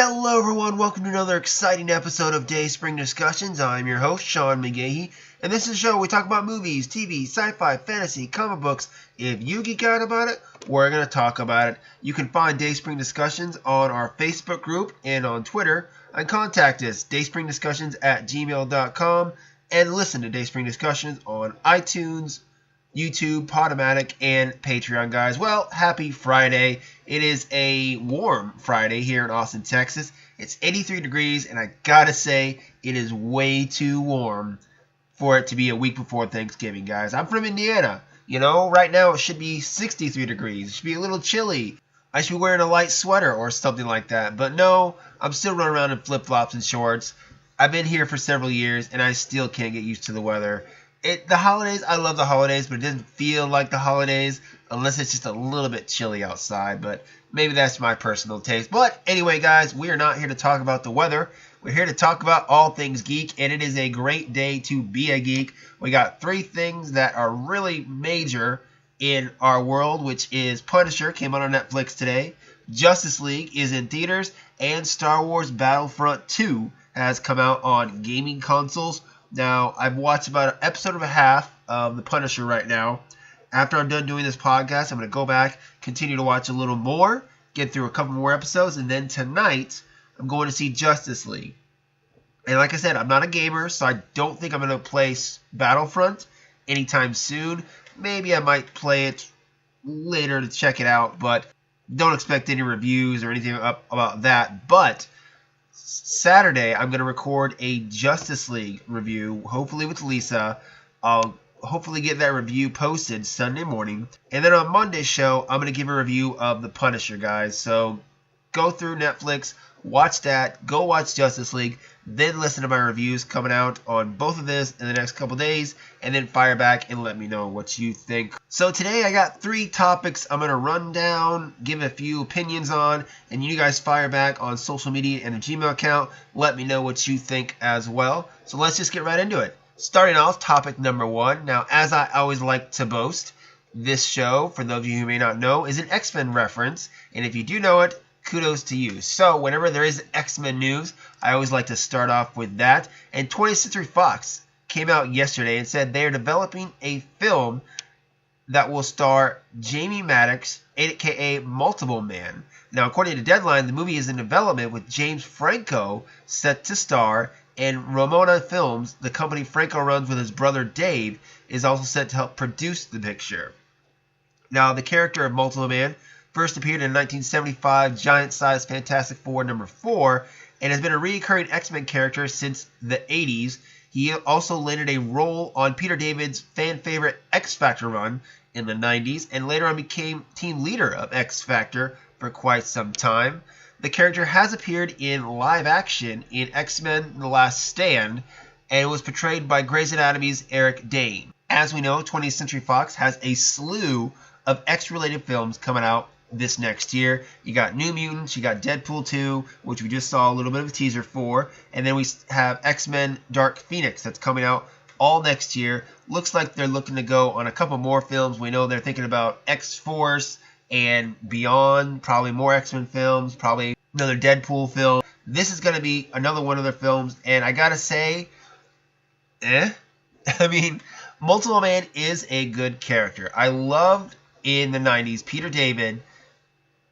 Hello everyone, welcome to another exciting episode of Dayspring Discussions. I'm your host, Sean McGahee, and this is a show where we talk about movies, TV, sci-fi, fantasy, comic books. If you geek out about it, we're going to talk about it. You can find Dayspring Discussions on our Facebook group and on Twitter, and contact us, dayspringdiscussions@gmail.com, and listen to Dayspring Discussions on iTunes, YouTube, Podomatic, and Patreon, guys. Well, happy Friday. It is a warm Friday here in Austin, Texas. It's 83 degrees, and I gotta say, it is way too warm for it to be a week before Thanksgiving, guys. I'm from Indiana. You know, right now it should be 63 degrees. It should be a little chilly. I should be wearing a light sweater or something like that. But no, I'm still running around in flip-flops and shorts. I've been here for several years, and I still can't get used to the weather. The holidays, I love the holidays, but it doesn't feel like the holidays unless it's just a little bit chilly outside. But maybe that's my personal taste. But anyway, guys, we are not here to talk about the weather. We're here to talk about all things geek, and it is a great day to be a geek. We got three things that are really major in our world, which is Punisher, came out on Netflix today. Justice League is in theaters, and Star Wars Battlefront 2 has come out on gaming consoles. Now, I've watched about an episode and a half of The Punisher right now. After I'm done doing this podcast, I'm going to go back, continue to watch a little more, get through a couple more episodes, and then tonight, I'm going to see Justice League. And like I said, I'm not a gamer, so I don't think I'm going to play Battlefront anytime soon. Maybe I might play it later to check it out, but don't expect any reviews or anything about that. But Saturday, I'm going to record a Justice League review, hopefully with Lisa. I'll hopefully get that review posted Sunday morning. And then on Monday's show, I'm going to give a review of The Punisher, guys. So go through Netflix, watch that, go watch Justice League, then listen to my reviews coming out on both of this in the next couple days, and then fire back and let me know what you think. So today I got three topics I'm going to run down, give a few opinions on, and you guys fire back on social media and a Gmail account. Let me know what you think as well. So let's just get right into it. Starting off, topic number one. Now, as I always like to boast, this show, for those of you who may not know, is an X-Men reference, and if you do know it, kudos to you. So whenever there is X-Men news, I always like to start off with that. And 20th Century Fox came out yesterday and said they are developing a film that will star Jamie Maddox, aka Multiple Man. Now, according to Deadline, the movie is in development with James Franco set to star, and Ramona Films, the company Franco runs with his brother Dave, is also set to help produce the picture. Now, the character of Multiple Man first appeared in 1975 giant-sized Fantastic Four #4 and has been a recurring X-Men character since the 80s. He also landed a role on Peter David's fan-favorite X Factor run in the 90s and later on became team leader of X Factor for quite some time. The character has appeared in live action in X-Men The Last Stand and was portrayed by Grey's Anatomy's Eric Dane. As we know, 20th Century Fox has a slew of X-related films coming out this next year. You got New Mutants, you got Deadpool 2, which we just saw a little bit of a teaser for, and then we have X-Men Dark Phoenix that's coming out all next year. Looks like they're looking to go on a couple more films. We know they're thinking about X-Force and beyond, probably more X-Men films, probably another Deadpool film. This is going to be another one of their films, and I gotta say, I mean, Multiple Man is a good character. I loved in the 90s Peter David,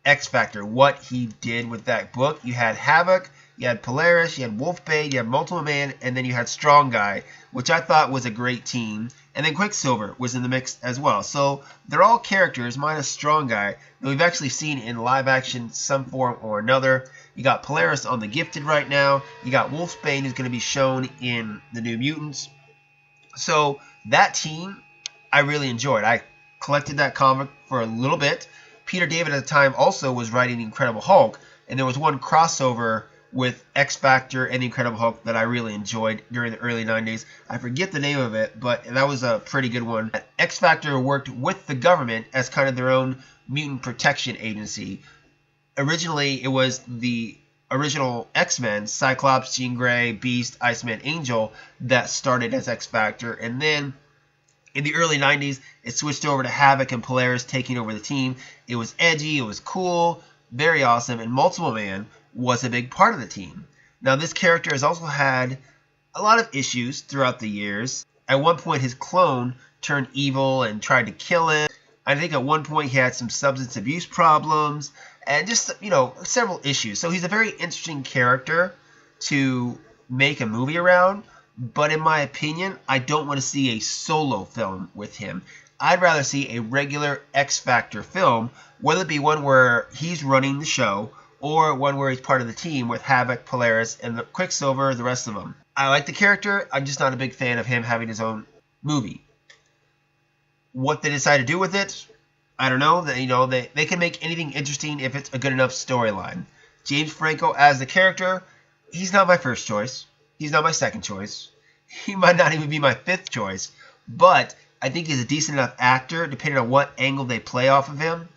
X Factor, what he did with that book. You had Havoc, you had Polaris, you had Wolfbane, you had Multiple Man, and then you had Strong Guy, which I thought was a great team. And then Quicksilver was in the mix as well. So they're all characters, minus Strong Guy, that we've actually seen in live action some form or another. You got Polaris on The Gifted right now. You got Wolfbane, who's going to be shown in the New Mutants. So that team, I really enjoyed. I collected that comic for a little bit. Peter David at the time also was writing The Incredible Hulk, and there was one crossover with X Factor and The Incredible Hulk that I really enjoyed during the early 90s. I forget the name of it, but that was a pretty good one. X Factor worked with the government as kind of their own mutant protection agency. Originally, it was the original X-Men, Cyclops, Jean Grey, Beast, Iceman, Angel, that started as X Factor, and then in the early 90s, it switched over to Havoc and Polaris taking over the team. It was edgy, it was cool, very awesome, and Multiple Man was a big part of the team. Now, this character has also had a lot of issues throughout the years. At one point, his clone turned evil and tried to kill him. I think at one point he had some substance abuse problems and just, several issues. So he's a very interesting character to make a movie around. But in my opinion, I don't want to see a solo film with him. I'd rather see a regular X Factor film, whether it be one where he's running the show or one where he's part of the team with Havoc, Polaris, and the Quicksilver, the rest of them. I like the character. I'm just not a big fan of him having his own movie. What they decide to do with it, I don't know. They can make anything interesting if it's a good enough storyline. James Franco as the character, he's not my first choice. He's not my second choice. He might not even be my fifth choice. But I think he's a decent enough actor, depending on what angle they play off of him.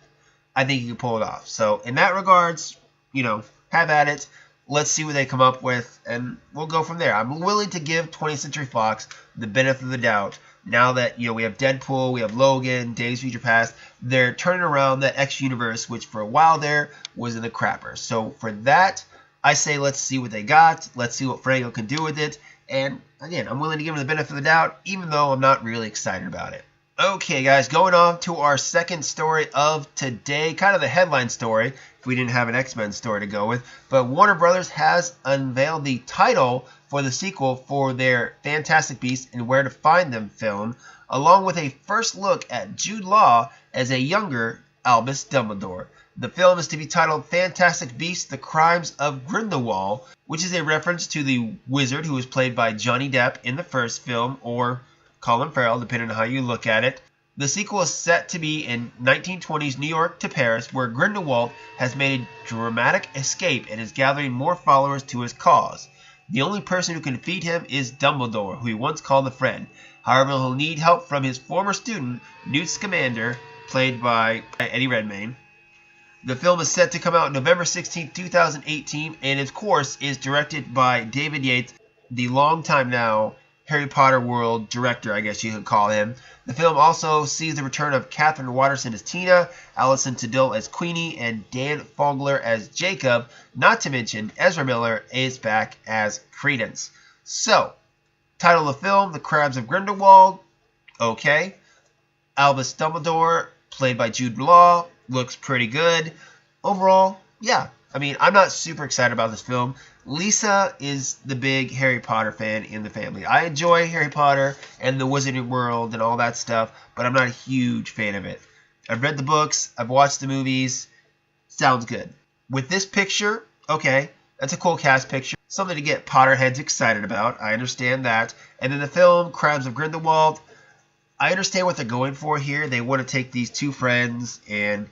I think he can pull it off. So in that regards, have at it. Let's see what they come up with, and we'll go from there. I'm willing to give 20th Century Fox the benefit of the doubt. Now that, we have Deadpool, we have Logan, Days of Future Past, they're turning around that X universe, which for a while there was in the crapper. So for that, I say let's see what they got. Let's see what Franco can do with it. And again, I'm willing to give him the benefit of the doubt, even though I'm not really excited about it. Okay, guys, going on to our second story of today, kind of the headline story, if we didn't have an X-Men story to go with. But Warner Brothers has unveiled the title for the sequel for their Fantastic Beasts and Where to Find Them film, along with a first look at Jude Law as a younger Albus Dumbledore. The film is to be titled Fantastic Beasts: The Crimes of Grindelwald, which is a reference to the wizard who was played by Johnny Depp in the first film, or Colin Farrell, depending on how you look at it. The sequel is set to be in 1920s New York to Paris, where Grindelwald has made a dramatic escape and is gathering more followers to his cause. The only person who can defeat him is Dumbledore, who he once called a friend. However, he'll need help from his former student, Newt Scamander, played by Eddie Redmayne. The film is set to come out November 16, 2018, and of course is directed by David Yates, the longtime now Harry Potter world director, I guess you could call him. The film also sees the return of Catherine Watterson as Tina, Alison Tadil as Queenie, and Dan Fogler as Jacob, not to mention Ezra Miller is back as Credence. So, title of the film, The Crimes of Grindelwald, okay. Albus Dumbledore, played by Jude Law, looks pretty good. Overall, yeah. I mean, I'm not super excited about this film. Lisa is the big Harry Potter fan in the family. I enjoy Harry Potter and the Wizarding World and all that stuff, but I'm not a huge fan of it. I've read the books. I've watched the movies. Sounds good. With this picture, okay, that's a cool cast picture. Something to get Potterheads excited about. I understand that. And then the film, Crimes of Grindelwald, I understand what they're going for here. They want to take these two friends and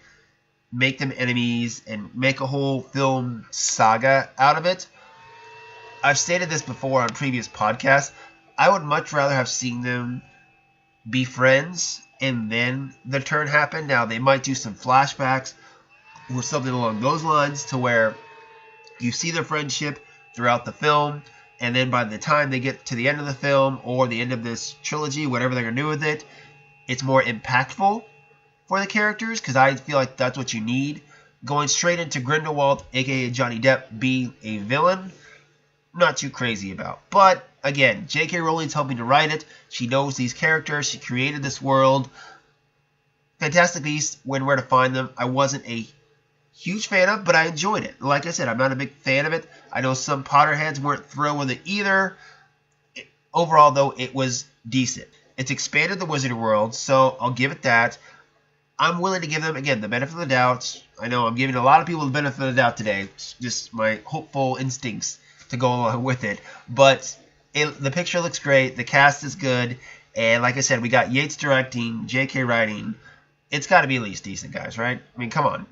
make them enemies and make a whole film saga out of it. I've stated this before on previous podcasts. I would much rather have seen them be friends and then the turn happen. Now, they might do some flashbacks or something along those lines to where you see their friendship throughout the film, and then by the time they get to the end of the film or the end of this trilogy, whatever they're going to do with it, it's more impactful for the characters, because I feel like that's what you need. Going straight into Grindelwald, aka Johnny Depp, being a villain, not too crazy about. But again, J.K. Rowling's helping to write it. She knows these characters. She created this world. Fantastic Beasts, Where to Find Them, I wasn't a huge fan of, but I enjoyed it. Like I said, I'm not a big fan of it. I know some Potterheads weren't thrilled with it either. Overall, though, it was decent. It's expanded the Wizarding World, so I'll give it that. I'm willing to give them, again, the benefit of the doubt. I know I'm giving a lot of people the benefit of the doubt today. It's just my hopeful instincts to go along with it. But the picture looks great. The cast is good. And like I said, we got Yates directing, J.K. writing. It's got to be at least decent, guys, right? I mean, come on.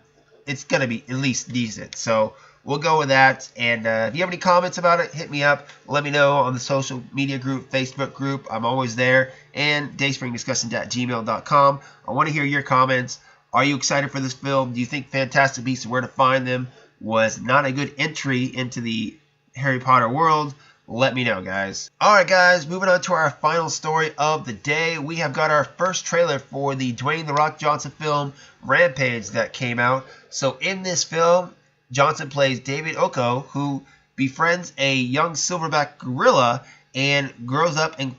It's going to be at least decent. So we'll go with that. And if you have any comments about it, hit me up. Let me know on the social media group, Facebook group. I'm always there. And dayspringdiscussion@gmail.com. I want to hear your comments. Are you excited for this film? Do you think Fantastic Beasts and Where to Find Them was not a good entry into the Harry Potter world? Let me know, guys. Alright, guys, moving on to our final story of the day. We have got our first trailer for the Dwayne "The Rock" Johnson film, Rampage, that came out. So in this film, Johnson plays David Oko, who befriends a young silverback gorilla and grows up and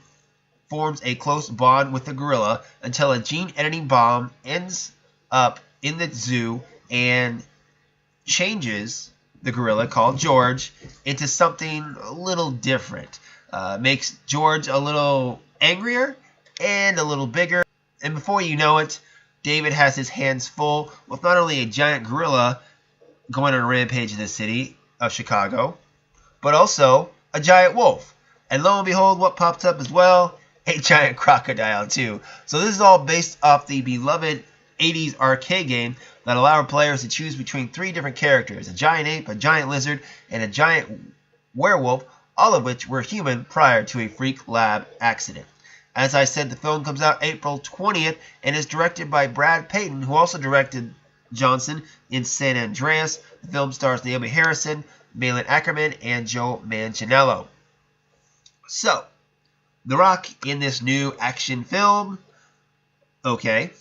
forms a close bond with the gorilla until a gene-editing bomb ends up in the zoo and changes the gorilla, called George, into something a little different. Makes George a little angrier and a little bigger. And before you know it, David has his hands full with not only a giant gorilla going on a rampage in the city of Chicago, but also a giant wolf. And lo and behold, what pops up as well? A giant crocodile too. So this is all based off the beloved 80s arcade game that allowed players to choose between 3 different characters: a giant ape, a giant lizard, and a giant werewolf, all of which were human prior to a freak lab accident. As I said, the film comes out April 20th and is directed by Brad Payton, who also directed Johnson in San Andreas. The film stars Naomi Harrison, Malin Ackerman, and Joe Manganiello. So, The Rock in this new action film. Okay.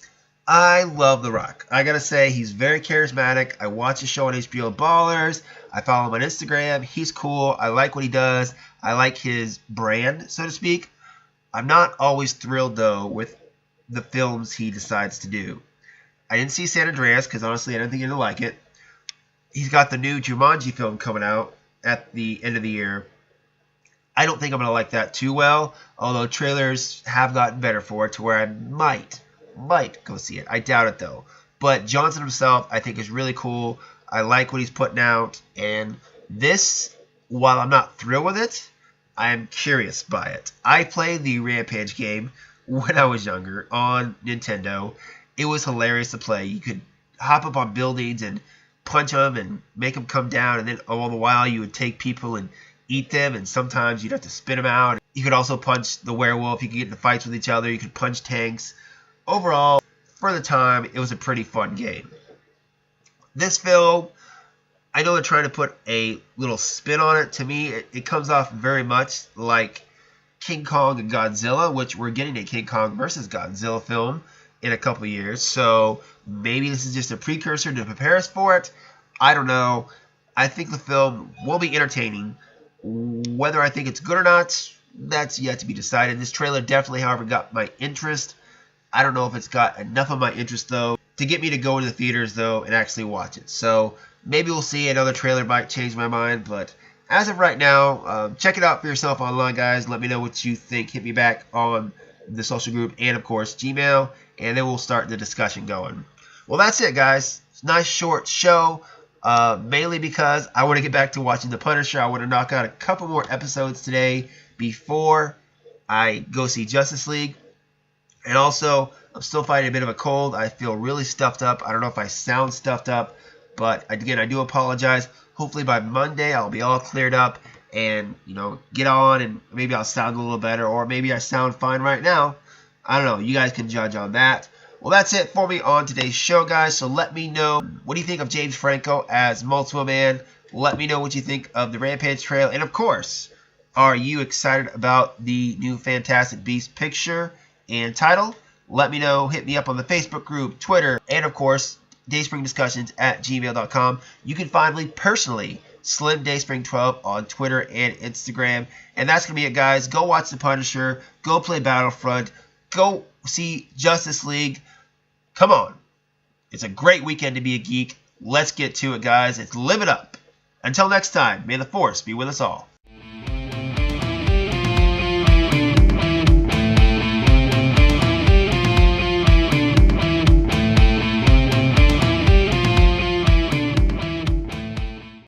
I love The Rock. I gotta say, he's very charismatic. I watch his show on HBO Ballers. I follow him on Instagram. He's cool. I like what he does. I like his brand, so to speak. I'm not always thrilled, though, with the films he decides to do. I didn't see San Andreas because, honestly, I didn't think he'd like it. He's got the new Jumanji film coming out at the end of the year. I don't think I'm going to like that too well, although trailers have gotten better for it to where I might go see it. I doubt it, though. But Johnson himself, I think, is really cool. I like what he's putting out. And this, while I'm not thrilled with it, I am curious by it. I played the Rampage game when I was younger on Nintendo. It was hilarious to play. You could hop up on buildings and punch them and make them come down, and then all the while you would take people and eat them, and sometimes you'd have to spit them out. You could also punch the werewolf. You could get into fights with each other. You could punch tanks. Overall, for the time, it was a pretty fun game. This film, I know they're trying to put a little spin on it. To me, it comes off very much like King Kong and Godzilla, which we're getting a King Kong versus Godzilla film in a couple years. So maybe this is just a precursor to prepare us for it. I don't know. I think the film will be entertaining. Whether I think it's good or not, that's yet to be decided. This trailer definitely, however, got my interest. I don't know if it's got enough of my interest, though, to get me to go to the theaters, though, and actually watch it. So maybe we'll see. Another trailer might change my mind, but as of right now, check it out for yourself online, guys. Let me know what you think. Hit me back on the social group and, of course, Gmail, and then we'll start the discussion going. Well, that's it, guys. It's a nice short show, mainly because I want to get back to watching The Punisher. I want to knock out a couple more episodes today before I go see Justice League. And also, I'm still fighting a bit of a cold. I feel really stuffed up. I don't know if I sound stuffed up, but again, I do apologize. Hopefully by Monday, I'll be all cleared up and, get on, and maybe I'll sound a little better, or maybe I sound fine right now. I don't know. You guys can judge on that. Well, that's it for me on today's show, guys. So let me know, what do you think of James Franco as Multiple Man? Let me know what you think of the Rampage trailer. And, of course, are you excited about the new Fantastic Beasts picture and title? Let me know. Hit me up on the Facebook group, Twitter, and, of course, dayspringdiscussions@gmail.com. You can find me personally, Slim Dayspring 12 on Twitter and Instagram. And that's going to be it, guys. Go watch The Punisher. Go play Battlefront. Go see Justice League. Come on. It's a great weekend to be a geek. Let's get to it, guys. Let's live it up. Until next time, may the Force be with us all.